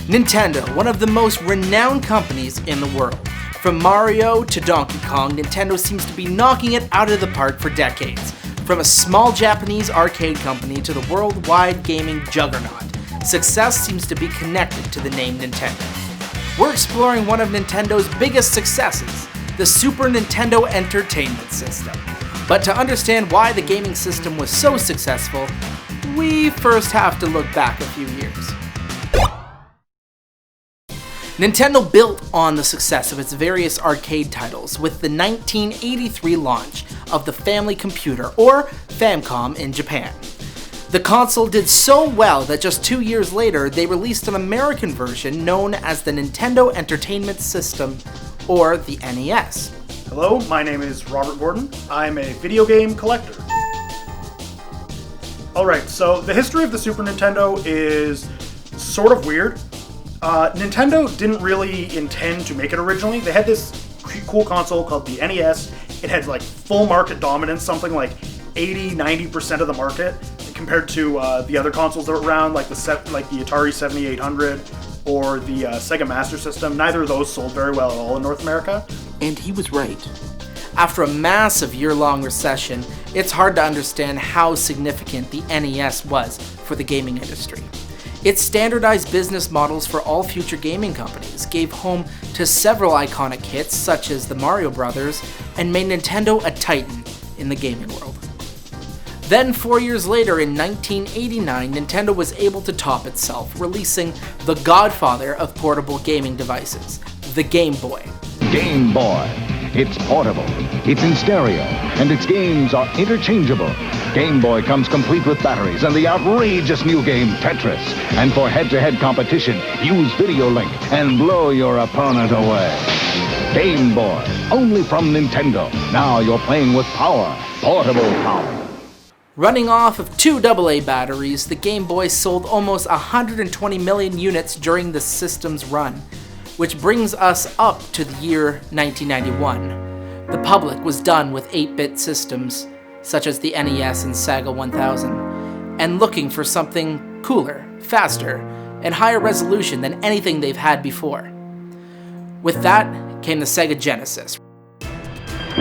Nintendo, one of the most renowned companies in the world. From Mario to Donkey Kong, Nintendo seems to be knocking it out of the park for decades. From a small Japanese arcade company to the worldwide gaming juggernaut, success seems to be connected to the name Nintendo. We're exploring one of Nintendo's biggest successes, the Super Nintendo Entertainment System. But to understand why the gaming system was so successful, we first have to look back a few years. Nintendo built on the success of its various arcade titles with the 1983 launch of the Family Computer, or Famicom in Japan. The console did so well that just 2 years later, they released an American version known as the Nintendo Entertainment System, or the NES. Hello, my name is Robert Gordon. I'm a video game collector. Alright, so the history of the Super Nintendo is sort of weird. Nintendo didn't really intend to make it originally. They had this cool console called the NES. It had like full market dominance, something like 80-90% of the market, compared to the other consoles that were around, like the Atari 7800 or the Sega Master System. Neither of those sold very well at all in North America. And he was right. After a massive year-long recession, it's hard to understand how significant the NES was for the gaming industry. Its standardized business models for all future gaming companies gave home to several iconic hits such as the Mario Brothers and made Nintendo a titan in the gaming world. Then 4 years later in 1989, Nintendo was able to top itself, releasing the godfather of portable gaming devices, the Game Boy. Game Boy. It's portable, it's in stereo, and its games are interchangeable. Game Boy comes complete with batteries and the outrageous new game Tetris. And for head-to-head competition, use Video Link and blow your opponent away. Game Boy, only from Nintendo. Now you're playing with power, portable power. Running off of 2 AA batteries, the Game Boy sold almost 120 million units during the system's run, which brings us up to the year 1991. The public was done with 8-bit systems, such as the NES and Sega 1000, and looking for something cooler, faster, and higher resolution than anything they've had before. With that came the Sega Genesis.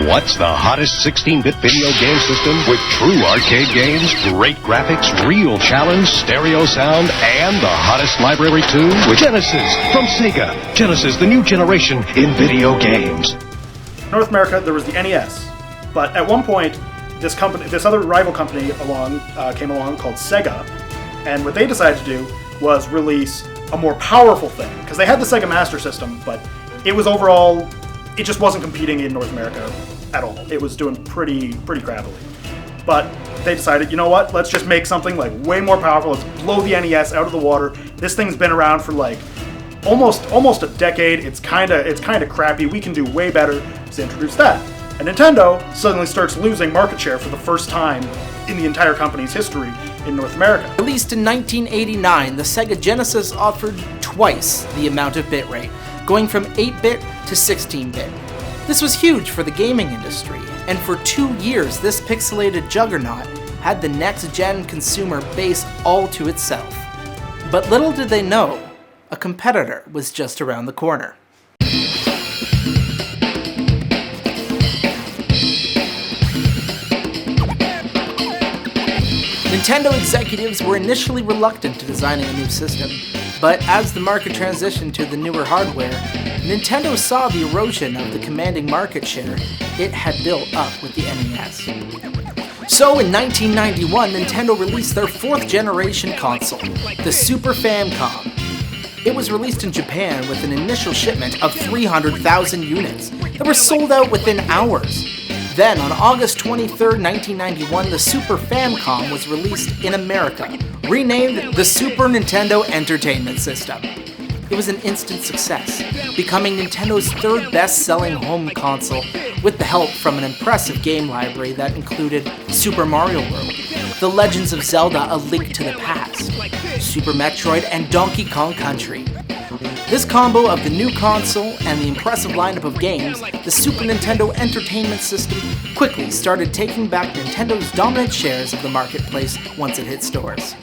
What's the hottest 16-bit video game system with true arcade games, great graphics, real challenge, stereo sound, and the hottest library too? With Genesis from Sega. Genesis, the new generation in video games. In North America, there was the NES, but at one point, this other rival company came along called Sega, and what they decided to do was release a more powerful thing, because they had the Sega Master System, but it was overall, it just wasn't competing in North America at all. It was doing pretty crappily. But they decided, you know what, let's just make something like way more powerful, let's blow the NES out of the water. This thing's been around for like almost a decade, it's kinda crappy, we can do way better, so introduce that. And Nintendo suddenly starts losing market share for the first time in the entire company's history in North America. Released in 1989, the Sega Genesis offered twice the amount of bitrate, going from 8-bit to 16-bit. This was huge for the gaming industry, and for 2 years this pixelated juggernaut had the next-gen consumer base all to itself. But little did they know, a competitor was just around the corner. Nintendo executives were initially reluctant to designing a new system, but as the market transitioned to the newer hardware, Nintendo saw the erosion of the commanding market share it had built up with the NES. So in 1991, Nintendo released their 4th generation console, the Super Famicom. It was released in Japan with an initial shipment of 300,000 units that were sold out within hours. Then, on August 23, 1991, the Super Famicom was released in America, renamed the Super Nintendo Entertainment System. It was an instant success, becoming Nintendo's 3rd best-selling home console with the help from an impressive game library that included Super Mario World, The Legends of Zelda: A Link to the Past, Super Metroid, and Donkey Kong Country. This combo of the new console and the impressive lineup of games, the Super Nintendo Entertainment System quickly started taking back Nintendo's dominant shares of the marketplace once it hit stores.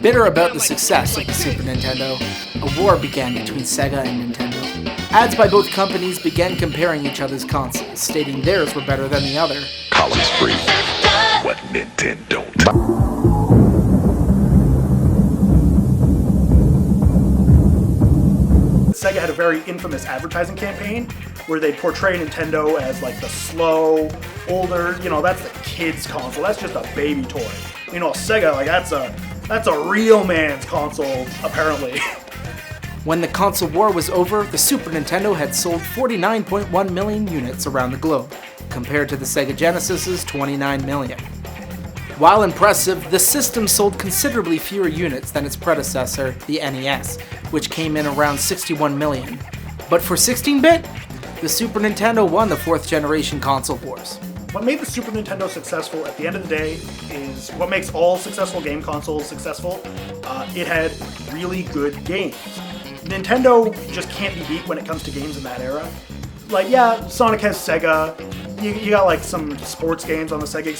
Bitter about the success of the Super Nintendo, a war began between Sega and Nintendo. Ads by both companies began comparing each other's consoles, stating theirs were better than the other. Collins free. What Nintendon't? Sega had a very infamous advertising campaign where they'd portray Nintendo as like the slow, older, that's the kid's console. That's just a baby toy. Sega, like that's a real man's console, apparently. When the console war was over, the Super Nintendo had sold 49.1 million units around the globe, compared to the Sega Genesis's 29 million. While impressive, the system sold considerably fewer units than its predecessor, the NES, which came in around 61 million. But for 16-bit, the Super Nintendo won the 4th generation console wars. What made the Super Nintendo successful at the end of the day is what makes all successful game consoles successful. It had really good games. Nintendo just can't be beat when it comes to games in that era. Like, yeah, Sonic has Sega. You got like some sports games on the Sega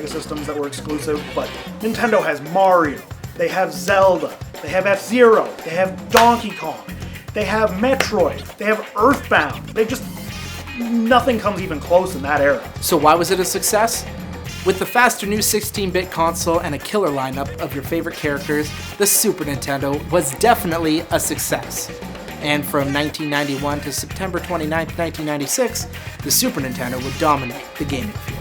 systems that were exclusive, but Nintendo has Mario. They have Zelda. They have F-Zero. They have Donkey Kong. They have Metroid. They have Earthbound. Nothing comes even close in that era. So why was it a success? With the faster new 16-bit console and a killer lineup of your favorite characters, the Super Nintendo was definitely a success. And from 1991 to September 29, 1996, the Super Nintendo would dominate the gaming field.